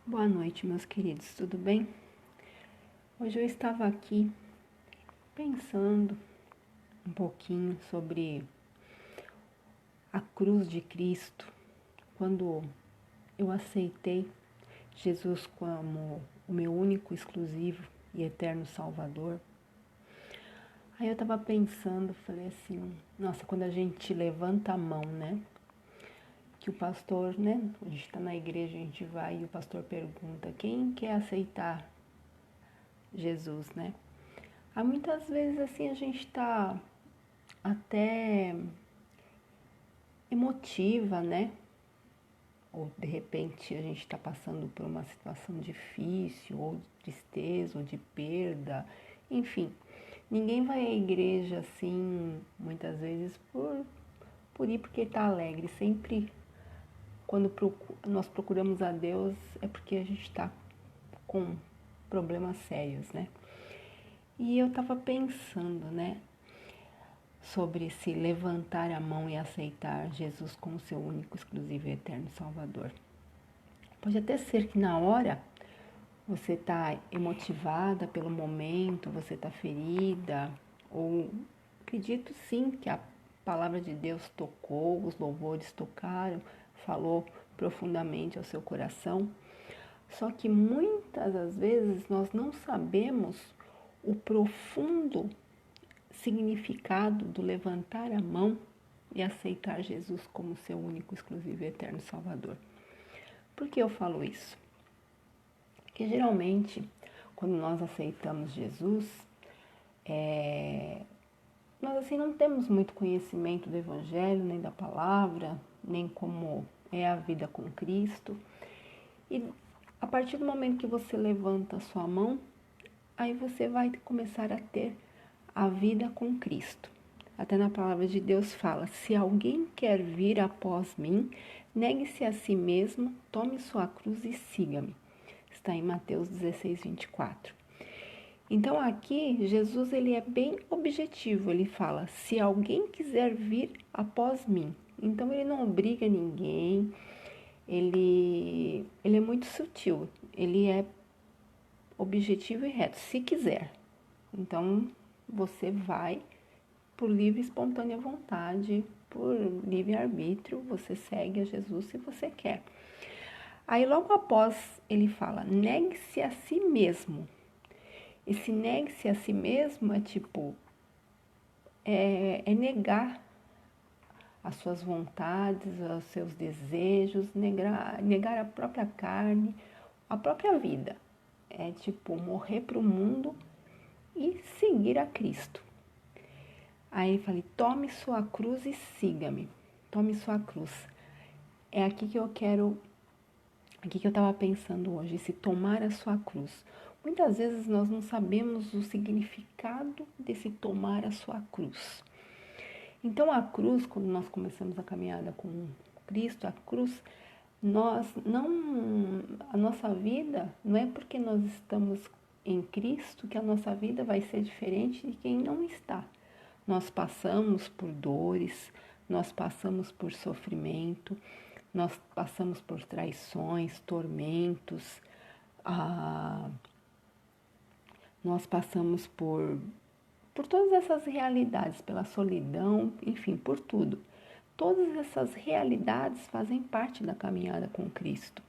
Boa noite, meus queridos, tudo bem? Hoje eu estava aqui pensando um pouquinho sobre a cruz de Cristo, quando eu aceitei Jesus como o meu único, exclusivo e eterno Salvador. Aí eu estava pensando, falei assim, nossa, quando a gente levanta a mão, né? Que o pastor, né? A gente está na igreja, a gente vai e o pastor pergunta, quem quer aceitar Jesus, né? Há muitas vezes assim a gente está até emotiva, né? Ou de repente a gente está passando por uma situação difícil, ou de tristeza, ou de perda, enfim. Ninguém vai à igreja assim, muitas vezes, por ir porque está alegre. Sempre quando nós procuramos a Deus é porque a gente está com problemas sérios, né? E eu estava pensando, né? Sobre se levantar a mão e aceitar Jesus como seu único, exclusivo e eterno Salvador. Pode até ser que na hora você está emotivada pelo momento, você está ferida, ou acredito sim que a palavra de Deus tocou, os louvores tocaram, falou profundamente ao seu coração. Só que muitas das vezes nós não sabemos o profundo significado do levantar a mão e aceitar Jesus como seu único, exclusivo e eterno Salvador. Por que eu falo isso? Porque geralmente, quando nós aceitamos Jesus, nós assim não temos muito conhecimento do Evangelho, nem da palavra, nem como é a vida com Cristo. E a partir do momento que você levanta a sua mão, aí você vai começar a ter a vida com Cristo. Até na palavra de Deus fala, se alguém quer vir após mim, negue-se a si mesmo, tome sua cruz e siga-me. Está em Mateus 16, 24. Então aqui, Jesus ele é bem objetivo, ele fala, se alguém quiser vir após mim. Então ele não obriga ninguém, ele é muito sutil, ele é objetivo e reto, se quiser. Então você vai por livre e espontânea vontade, por livre-arbítrio, você segue a Jesus se você quer. Aí logo após ele fala, negue-se a si mesmo. Esse negue-se a si mesmo é tipo, é negar as suas vontades, os seus desejos, negar a própria carne, a própria vida. É tipo, morrer para o mundo e seguir a Cristo. Aí ele fala, tome sua cruz e siga-me. Tome sua cruz. É aqui que eu estava pensando hoje, se tomar a sua cruz. Muitas vezes nós não sabemos o significado desse tomar a sua cruz. Então a cruz, quando nós começamos a caminhada com Cristo, a cruz, a nossa vida não é porque nós estamos em Cristo que a nossa vida vai ser diferente de quem não está. Nós passamos por dores, nós passamos por sofrimento, nós passamos por traições, tormentos, nós passamos por todas essas realidades, pela solidão, enfim, por tudo. Todas essas realidades fazem parte da caminhada com Cristo.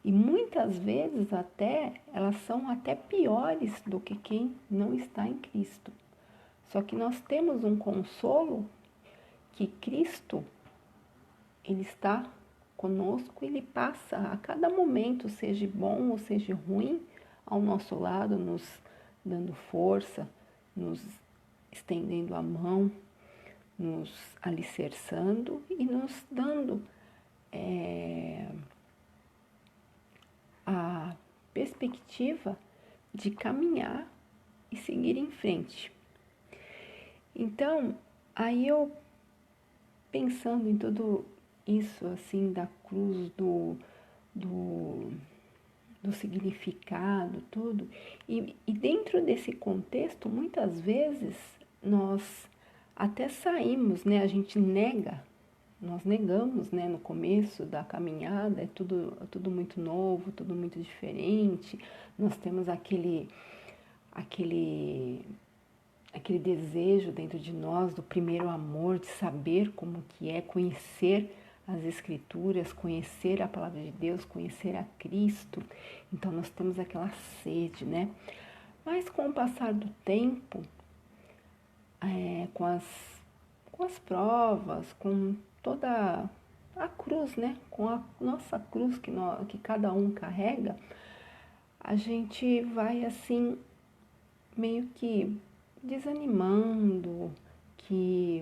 E muitas vezes até, elas são até piores do que quem não está em Cristo. Só que nós temos um consolo que Cristo, Ele está conosco, Ele passa a cada momento, seja bom ou seja ruim, ao nosso lado, nos dando força, nos estendendo a mão, nos alicerçando e nos dando a perspectiva de caminhar e seguir em frente. Então, aí eu pensando em tudo isso, assim, da cruz, do significado, tudo, e dentro desse contexto, muitas vezes, nós até saímos, né, a gente nega nós negamos, né, no começo da caminhada, é tudo muito novo, tudo muito diferente, nós temos aquele desejo dentro de nós do primeiro amor, de saber como que é, conhecer as Escrituras, conhecer a Palavra de Deus, conhecer a Cristo. Então nós temos aquela sede, né? Mas com o passar do tempo, com as provas, com toda a cruz, né? Com a nossa cruz que cada um carrega, a gente vai assim meio que desanimando, que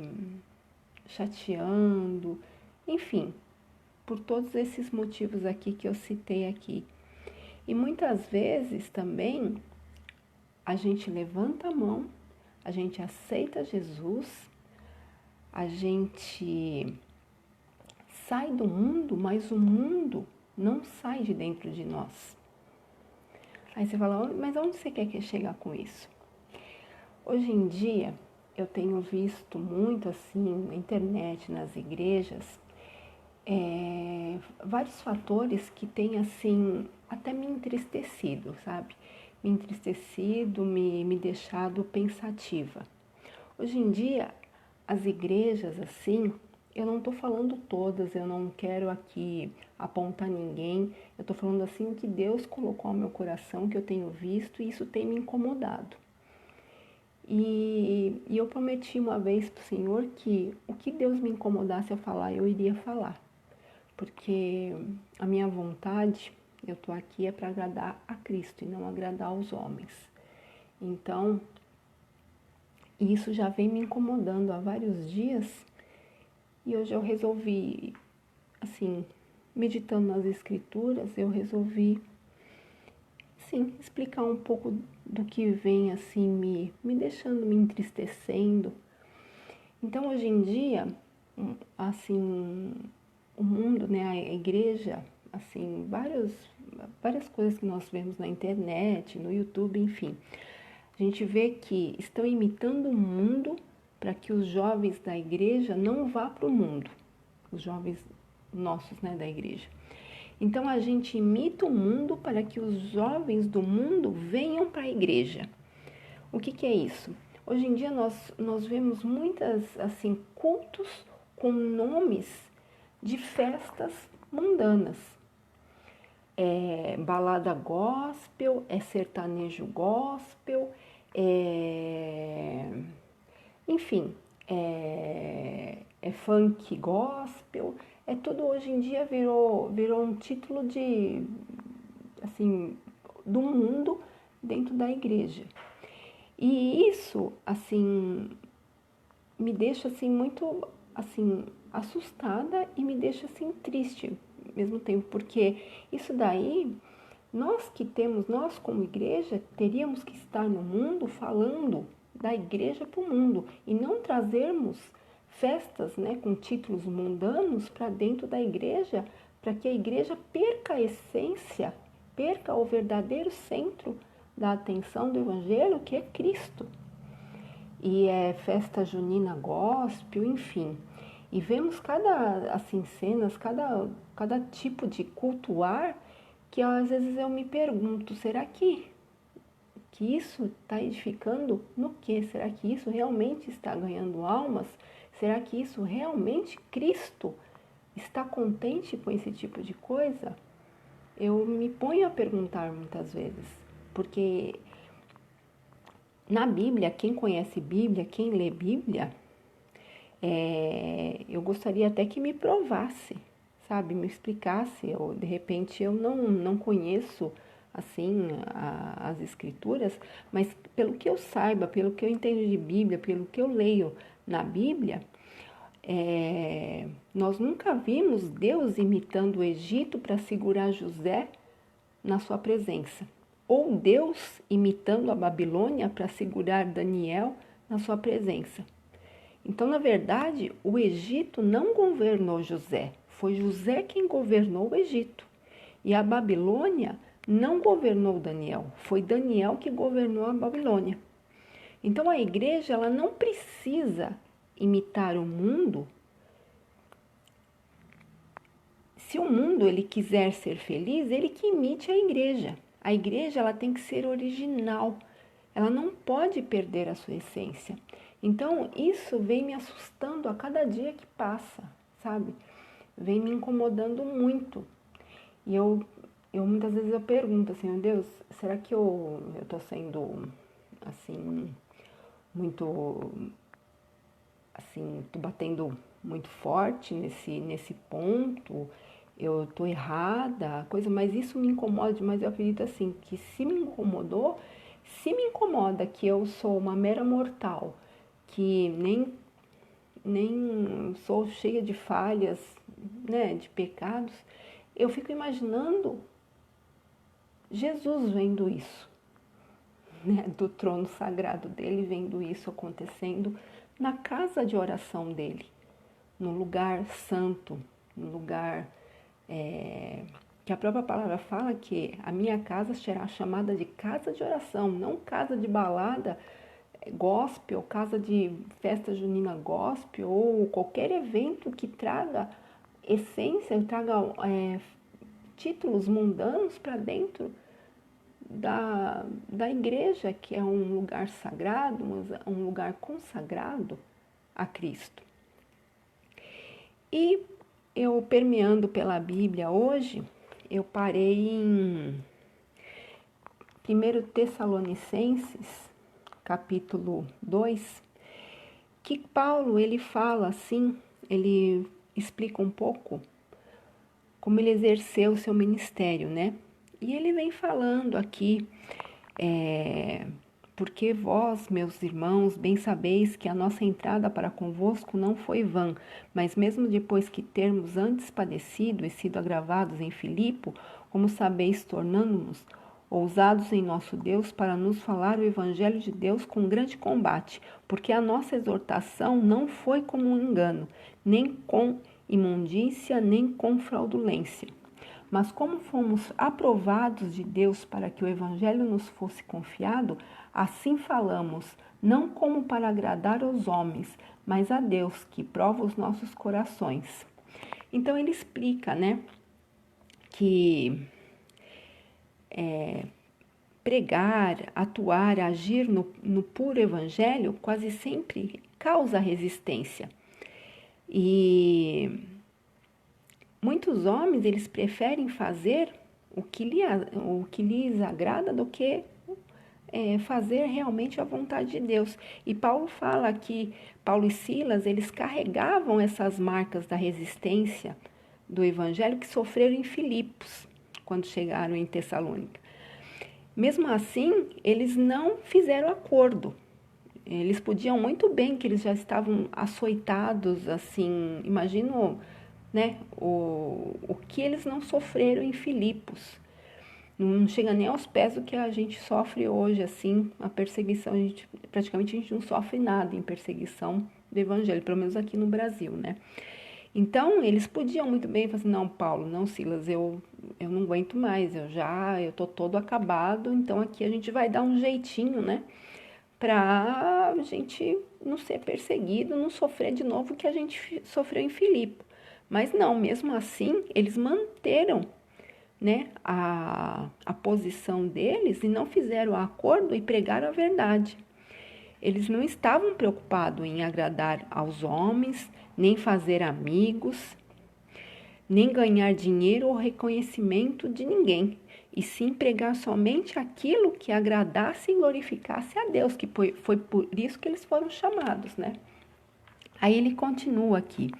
chateando, enfim, por todos esses motivos aqui que eu citei aqui. E muitas vezes também a gente levanta a mão, a gente aceita Jesus, a gente sai do mundo, mas o mundo não sai de dentro de nós. Aí você fala, mas onde você quer chegar com isso? Hoje em dia, eu tenho visto muito assim na internet, nas igrejas, vários fatores que têm assim até me entristecido, sabe? Me entristecido, me deixado pensativa. Hoje em dia, as igrejas assim, eu não estou falando todas, eu não quero aqui apontar ninguém, eu estou falando assim o que Deus colocou ao meu coração, que eu tenho visto, e isso tem me incomodado. E eu prometi uma vez para o Senhor que o que Deus me incomodasse a falar, eu iria falar. Porque a minha vontade, eu estou aqui é para agradar a Cristo e não agradar aos homens. Então, isso já vem me incomodando há vários dias e hoje eu resolvi, assim, meditando nas Escrituras, eu resolvi, sim, explicar um pouco do que vem, assim, me deixando, me entristecendo. Então, hoje em dia, assim, o mundo, né, a igreja, assim, várias coisas que nós vemos na internet, no YouTube, enfim. A gente vê que estão imitando o mundo para que os jovens da igreja não vá para o mundo, os jovens nossos, né, da igreja. Então a gente imita o mundo para que os jovens do mundo venham para a igreja. O que é isso? Hoje em dia nós vemos muitas assim cultos com nomes de festas mundanas. É balada gospel, é sertanejo gospel, enfim, é funk gospel, tudo hoje em dia virou um título de, assim, do mundo dentro da igreja. E isso, assim, me deixa, assim, muito, assim, assustada e me deixa, assim, triste ao mesmo tempo, porque isso daí, nós como igreja, teríamos que estar no mundo falando da igreja para o mundo e não trazermos festas, né, com títulos mundanos para dentro da igreja, para que a igreja perca a essência, perca o verdadeiro centro da atenção do evangelho, que é Cristo. E é festa junina gospel, enfim. E vemos cada, assim, cenas, cada tipo de cultuar, que às vezes eu me pergunto, será que isso está edificando no quê? Será que isso realmente está ganhando almas? Será que isso realmente Cristo está contente com esse tipo de coisa? Eu me ponho a perguntar muitas vezes, porque na Bíblia, quem conhece Bíblia, quem lê Bíblia, eu gostaria até que me provasse, sabe, me explicasse. Eu, de repente eu não conheço assim as Escrituras, mas pelo que eu saiba, pelo que eu entendo de Bíblia, pelo que eu leio na Bíblia, nós nunca vimos Deus imitando o Egito para segurar José na sua presença, ou Deus imitando a Babilônia para segurar Daniel na sua presença. Então, na verdade, o Egito não governou José, foi José quem governou o Egito. E a Babilônia não governou Daniel, foi Daniel que governou a Babilônia. Então, a igreja ela não precisa imitar o mundo se o mundo ele quiser ser feliz, ele que imite a igreja. A igreja ela tem que ser original, ela não pode perder a sua essência. Então, isso vem me assustando a cada dia que passa, sabe? Vem me incomodando muito. E eu muitas vezes eu pergunto assim, meu Deus, será que eu tô sendo, assim, muito, assim, tô batendo muito forte nesse ponto? Eu tô errada, coisa, mas isso me incomoda demais. Eu acredito assim, que se me incomodou, se me incomoda que eu sou uma mera mortal, que nem sou cheia de falhas, né, de pecados, eu fico imaginando Jesus vendo isso, né, do trono sagrado dele, vendo isso acontecendo na casa de oração dele, no lugar santo, no lugar que a própria palavra fala que a minha casa será chamada de casa de oração, não casa de balada gospel, casa de festa junina gospel ou qualquer evento que traga essência, traga títulos mundanos para dentro da igreja, que é um lugar sagrado, um lugar consagrado a Cristo. E eu, permeando pela Bíblia hoje, eu parei em 1 Tessalonicenses, capítulo 2, que Paulo, ele fala assim, ele explica um pouco como ele exerceu o seu ministério, né? E ele vem falando aqui, porque vós, meus irmãos, bem sabeis que a nossa entrada para convosco não foi vã, mas mesmo depois que termos antes padecido e sido agravados em Filipo, como sabeis, tornando-nos ousados em nosso Deus para nos falar o Evangelho de Deus com grande combate, porque a nossa exortação não foi como um engano, nem com imundícia, nem com fraudulência. Mas como fomos aprovados de Deus para que o Evangelho nos fosse confiado, assim falamos, não como para agradar aos homens, mas a Deus, que prova os nossos corações. Então ele explica, né, que pregar, atuar, agir no puro Evangelho quase sempre causa resistência. E muitos homens, eles preferem fazer o que lhes agrada do que fazer realmente a vontade de Deus. E Paulo fala que Paulo e Silas, eles carregavam essas marcas da resistência do Evangelho que sofreram em Filipos, quando chegaram em Tessalônica. Mesmo assim, eles não fizeram acordo. Eles podiam muito bem, que eles já estavam açoitados, assim, imagino, né, o que eles não sofreram em Filipos. Não chega nem aos pés do que a gente sofre hoje, assim, a perseguição. Praticamente a gente não sofre nada em perseguição do Evangelho, pelo menos aqui no Brasil, né? Então, eles podiam muito bem falar assim, não, Paulo, não, Silas, eu não aguento mais, eu tô todo acabado, então aqui a gente vai dar um jeitinho, né? Pra gente não ser perseguido, não sofrer de novo o que a gente sofreu em Filipe. Mas não, mesmo assim, eles manteram, né, a posição deles e não fizeram acordo e pregaram a verdade. Eles não estavam preocupados em agradar aos homens, nem fazer amigos, nem ganhar dinheiro ou reconhecimento de ninguém, e sim pregar somente aquilo que agradasse e glorificasse a Deus, que foi por isso que eles foram chamados, né? Aí ele continua aqui.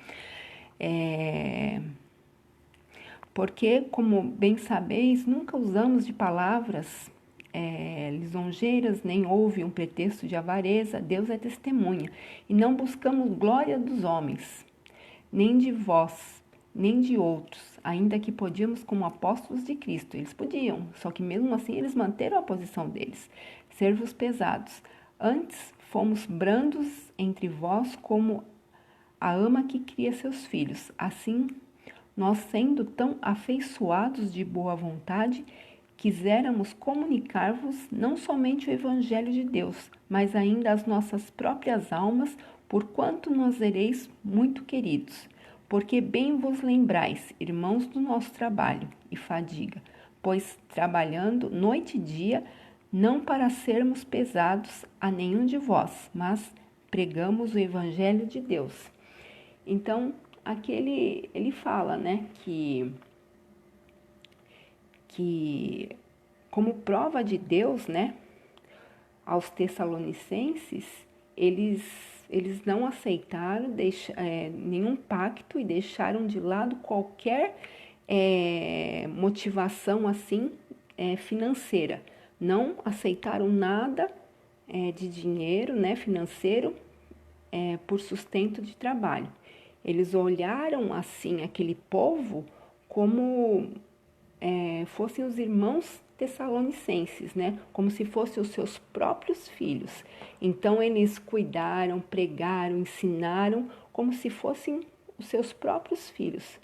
Porque, como bem sabeis, nunca usamos de palavras lisonjeiras, nem houve um pretexto de avareza, Deus é testemunha, e não buscamos glória dos homens, nem de vós, nem de outros, ainda que podíamos como apóstolos de Cristo. Eles podiam, só que mesmo assim eles manteram a posição deles, servos pesados. Antes fomos brandos entre vós como a ama que cria seus filhos. Assim, nós sendo tão afeiçoados de boa vontade, quiséramos comunicar-vos não somente o Evangelho de Deus, mas ainda as nossas próprias almas, porquanto nós sereis muito queridos. Porque bem vos lembrais, irmãos, do nosso trabalho e fadiga, pois trabalhando noite e dia, não para sermos pesados a nenhum de vós, mas pregamos o evangelho de Deus. Então, aqui ele fala, né, que como prova de Deus, né, aos Tessalonicenses, eles não aceitaram nenhum pacto e deixaram de lado qualquer motivação assim financeira. Não aceitaram nada de dinheiro, né, financeiro, por sustento de trabalho. Eles olharam assim aquele povo como fossem os irmãos tessalonicenses, né? Como se fossem os seus próprios filhos. Então eles cuidaram, pregaram, ensinaram como se fossem os seus próprios filhos.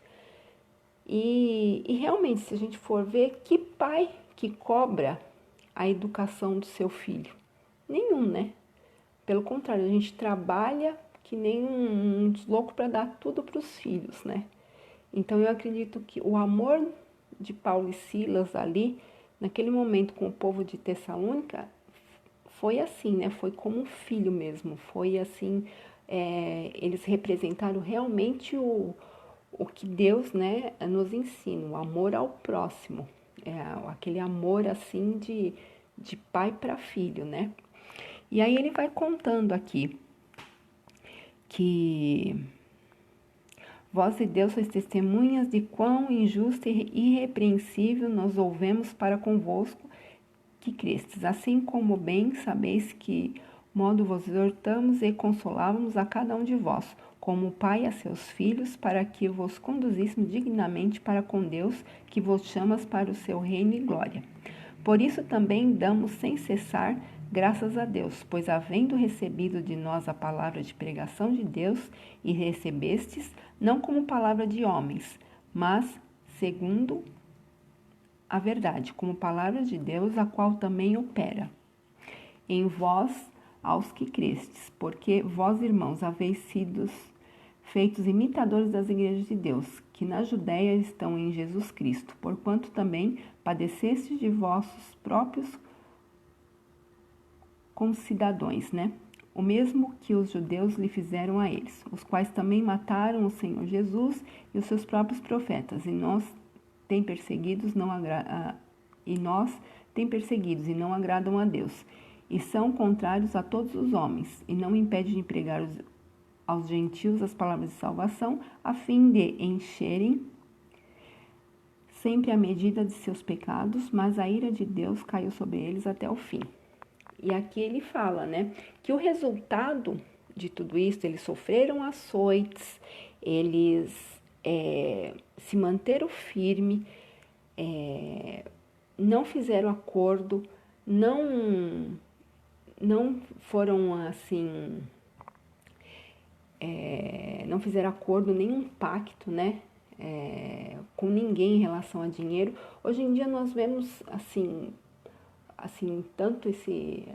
E realmente, se a gente for ver, que pai que cobra a educação do seu filho? Nenhum, né? Pelo contrário, a gente trabalha que nem um louco para dar tudo para os filhos, né? Então eu acredito que o amor de Paulo e Silas ali, naquele momento com o povo de Tessalônica, foi assim, né? Foi como um filho mesmo, foi assim, eles representaram realmente o que Deus, né, nos ensina, o amor ao próximo, aquele amor assim de pai para filho, né? E aí ele vai contando aqui que vós e Deus sois testemunhas de quão injusto e irrepreensível nós houvemos para convosco que crestes, assim como bem sabeis que modo vos exortamos e consolávamos a cada um de vós, como o pai a seus filhos, para que vos conduzíssemos dignamente para com Deus, que vos chamas para o seu reino e glória. Por isso também damos sem cessar graças a Deus, pois havendo recebido de nós a palavra de pregação de Deus, e recebestes, não como palavra de homens, mas segundo a verdade, como palavra de Deus, a qual também opera em vós aos que crestes, porque vós, irmãos, haveis sido feitos imitadores das igrejas de Deus, que na Judéia estão em Jesus Cristo, porquanto também padecestes de vossos próprios concidadãos, né? O mesmo que os judeus lhe fizeram a eles, os quais também mataram o Senhor Jesus e os seus próprios profetas, e nós tem perseguidos e não agradam a Deus, e são contrários a todos os homens, e não impedem de pregar aos gentios as palavras de salvação, a fim de encherem sempre a medida de seus pecados, mas a ira de Deus caiu sobre eles até o fim. E aqui ele fala, né, que o resultado de tudo isso, eles sofreram açoites, eles se manteram firme, não fizeram acordo, não foram assim, não fizeram acordo, nenhum pacto, né, com ninguém em relação a dinheiro. Hoje em dia nós vemos assim tanto esse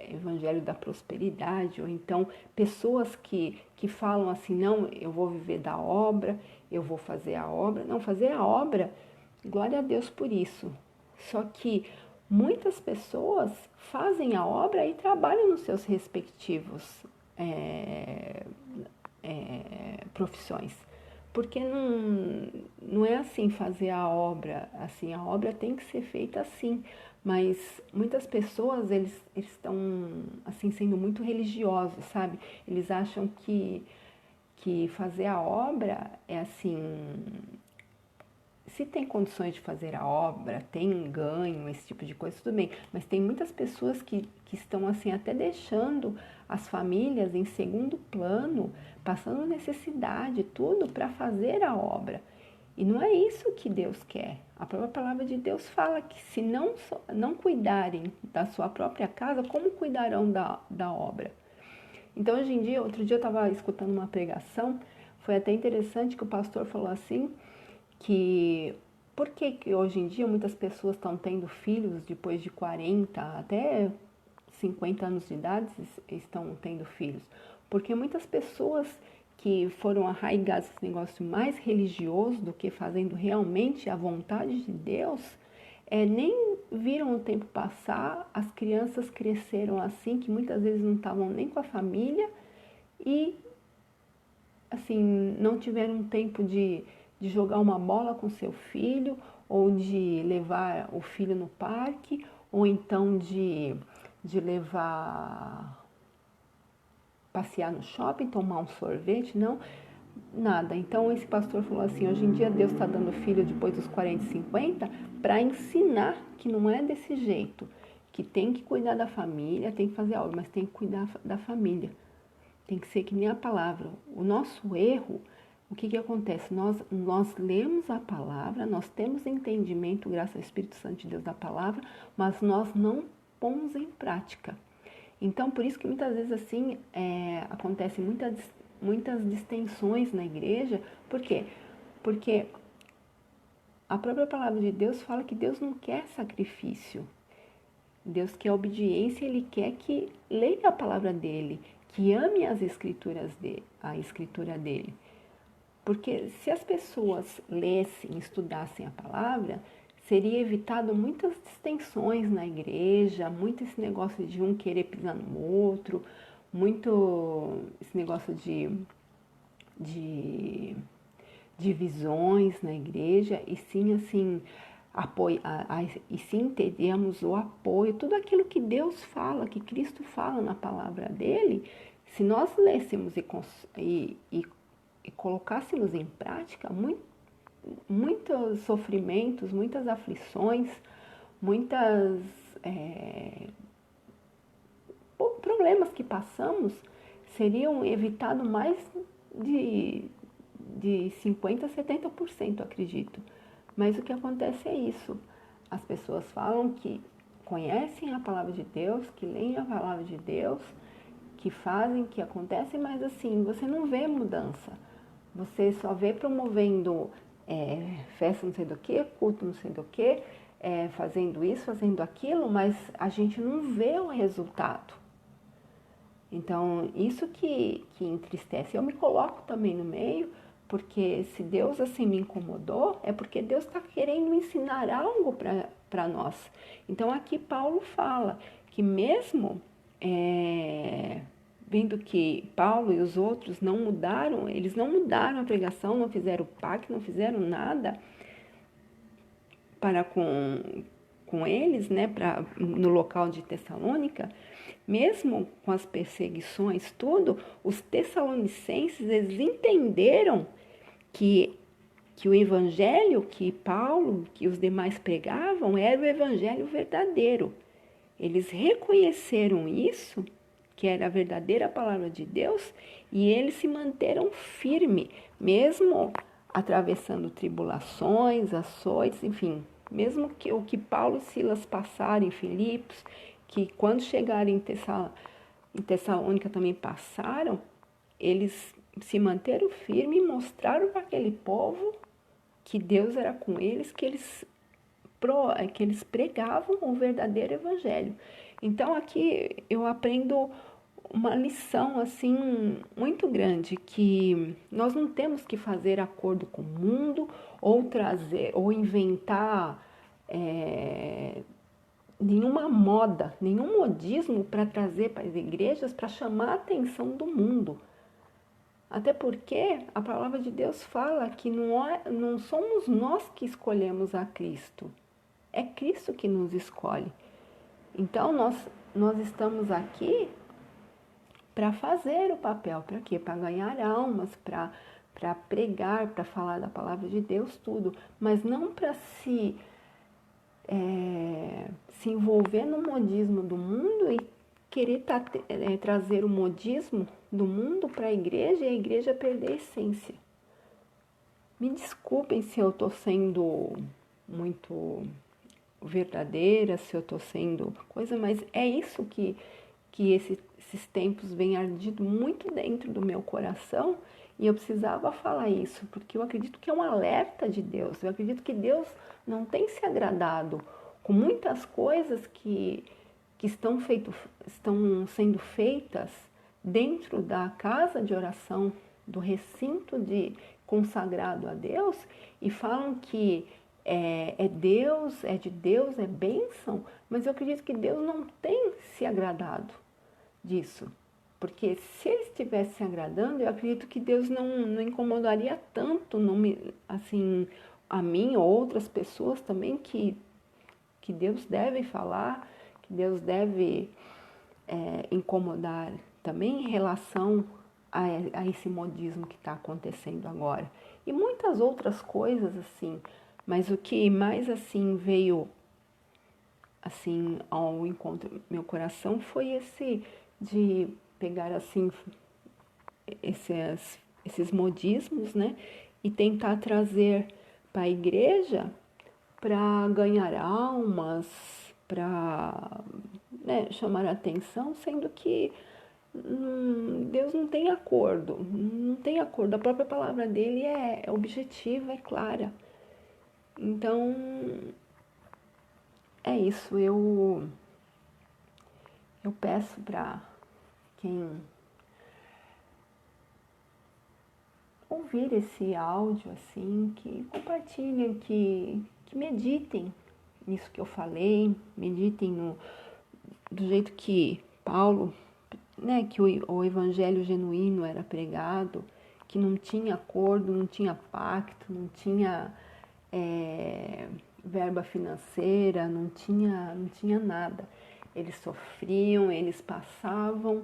evangelho da prosperidade, ou então pessoas que falam assim, não, eu vou viver da obra, eu vou fazer a obra. Não, fazer a obra, glória a Deus por isso. Só que muitas pessoas fazem a obra e trabalham nos seus respectivos profissões. Porque não é assim fazer a obra, assim, a obra tem que ser feita assim. Mas muitas pessoas, eles estão, assim, sendo muito religiosos, sabe? Eles acham que fazer a obra é assim, se tem condições de fazer a obra, tem ganho, esse tipo de coisa, tudo bem. Mas tem muitas pessoas que estão, assim, até deixando as famílias em segundo plano, passando necessidade, tudo para fazer a obra. E não é isso que Deus quer. A própria palavra de Deus fala que se não cuidarem da sua própria casa, como cuidarão da obra? Então, hoje em dia, outro dia eu estava escutando uma pregação, foi até interessante que o pastor falou assim, que por que hoje em dia muitas pessoas estão tendo filhos depois de 40, até 50 anos de idade estão tendo filhos? Porque muitas pessoas que foram arraigados nesse negócio mais religioso do que fazendo realmente a vontade de Deus, nem viram o tempo passar, as crianças cresceram assim, que muitas vezes não estavam nem com a família e, assim, não tiveram tempo de jogar uma bola com seu filho, ou de levar o filho no parque, ou então de levar passear no shopping, tomar um sorvete, não, nada. Então esse pastor falou assim, hoje em dia Deus está dando filho depois dos 40 e 50 para ensinar que não é desse jeito, que tem que cuidar da família, tem que fazer algo, mas tem que cuidar da família. Tem que ser que nem a palavra. O nosso erro, o que acontece? Nós lemos a palavra, nós temos entendimento, graças ao Espírito Santo de Deus da palavra, mas nós não pomos em prática. Então, por isso que muitas vezes assim, acontecem muitas distensões na igreja. Por quê? Porque a própria palavra de Deus fala que Deus não quer sacrifício. Deus quer obediência, Ele quer que leia a palavra dEle, que ame as escrituras a escritura dEle. Porque se as pessoas lessem, estudassem a palavra, seria evitado muitas distensões na igreja, muito esse negócio de um querer pisar no outro, muito esse negócio de divisões na igreja, e sim, assim, e sim teríamos o apoio, tudo aquilo que Deus fala, que Cristo fala na palavra dele, se nós lêssemos e colocássemos em prática, muitos sofrimentos, muitas aflições, problemas que passamos seriam evitados mais de 50% a 70%, acredito. Mas o que acontece é isso. As pessoas falam que conhecem a palavra de Deus, que leem a palavra de Deus, que fazem, que acontecem, mas assim, você não vê mudança. Você só vê promovendo festa não sei do que, culto não sei do que, fazendo isso, fazendo aquilo, mas a gente não vê o resultado. Então, isso que entristece. Eu me coloco também no meio, porque se Deus assim me incomodou, é porque Deus está querendo ensinar algo para nós. Então, aqui Paulo fala que mesmo vendo que Paulo e os outros não mudaram, eles não mudaram a pregação, não fizeram pacto, não fizeram nada para com eles, né, no local de Tessalônica, mesmo com as perseguições, tudo, os tessalonicenses, eles entenderam que o evangelho que Paulo, que os demais pregavam, era o evangelho verdadeiro. Eles reconheceram isso, que era a verdadeira palavra de Deus, e eles se manteram firmes, mesmo atravessando tribulações, açoites, enfim, mesmo que o que Paulo e Silas passaram em Filipos, que quando chegaram em Tessalônica também passaram, eles se manteram firmes e mostraram para aquele povo que Deus era com eles, que eles pregavam o verdadeiro evangelho. Então aqui eu aprendo uma lição assim muito grande, que nós não temos que fazer acordo com o mundo ou inventar nenhuma moda, nenhum modismo para trazer para as igrejas para chamar a atenção do mundo. Até porque a palavra de Deus fala que não somos nós que escolhemos a Cristo, é Cristo que nos escolhe. Então nós estamos aqui para fazer o papel, para quê? Para ganhar almas, para pregar, para falar da palavra de Deus, tudo, mas não para se envolver no modismo do mundo e querer trazer o modismo do mundo para a igreja e a igreja perder a essência. Me desculpem se eu estou sendo muito verdadeira, se eu estou sendo coisa, mas é isso que esses tempos vem ardido muito dentro do meu coração, e eu precisava falar isso, porque eu acredito que é um alerta de Deus. Eu acredito que Deus não tem se agradado com muitas coisas que estão sendo feitas dentro da casa de oração do recinto consagrado a Deus e falam que é Deus, é de Deus, é bênção, mas eu acredito que Deus não tem se agradado disso. Porque se ele estivesse se agradando, eu acredito que Deus não incomodaria tanto, assim, a mim ou outras pessoas também, que Deus deve falar, que Deus deve incomodar também em relação a esse modismo que está acontecendo agora. E muitas outras coisas, assim, mas o que mais, assim, veio, assim, ao encontro do meu coração foi esse de pegar, assim, esses modismos, né, e tentar trazer para a igreja para ganhar almas, para, né, chamar a atenção, sendo que Deus não tem acordo, não tem acordo. A própria palavra dele é objetiva, é clara. Então, é isso. Eu peço para quem ouvir esse áudio, assim, que compartilhem, que meditem nisso que eu falei, meditem do jeito que Paulo, né, que o evangelho genuíno era pregado, que não tinha acordo, não tinha pacto, não tinha verba financeira, não tinha nada. Eles sofriam, eles passavam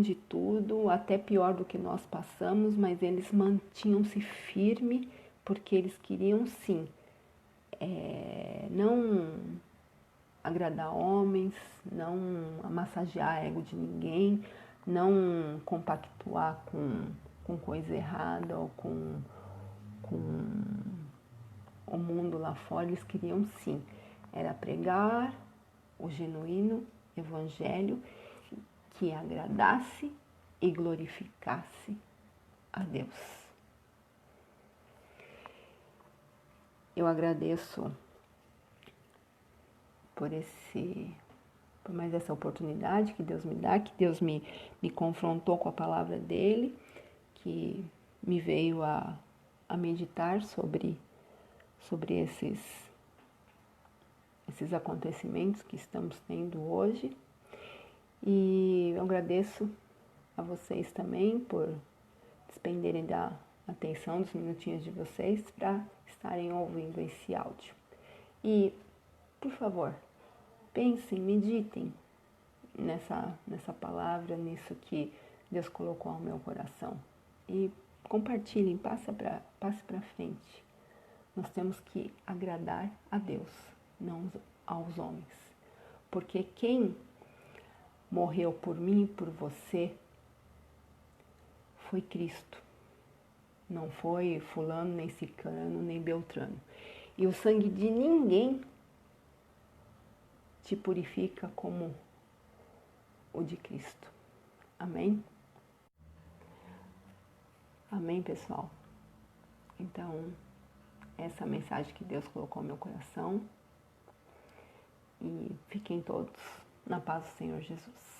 de tudo, até pior do que nós passamos, mas eles mantinham-se firme porque eles queriam sim, não agradar homens, não massagear ego de ninguém, não compactuar com coisa errada ou com o mundo lá fora. Eles queriam sim, era pregar o genuíno evangelho que agradasse e glorificasse a Deus. Eu agradeço por mais essa oportunidade que Deus me dá, que Deus me confrontou com a palavra dele, que me veio a meditar sobre esses acontecimentos que estamos tendo hoje. E eu agradeço a vocês também por despenderem da atenção dos minutinhos de vocês para estarem ouvindo esse áudio. E, por favor, pensem, meditem nessa palavra, nisso que Deus colocou ao meu coração. E compartilhem, passe para frente. Nós temos que agradar a Deus, não aos homens. Porque quem morreu por mim e por você foi Cristo. Não foi fulano, nem ciclano, nem beltrano. E o sangue de ninguém te purifica como o de Cristo. Amém? Amém, pessoal? Então, essa é a mensagem que Deus colocou no meu coração. E fiquem todos na paz do Senhor Jesus.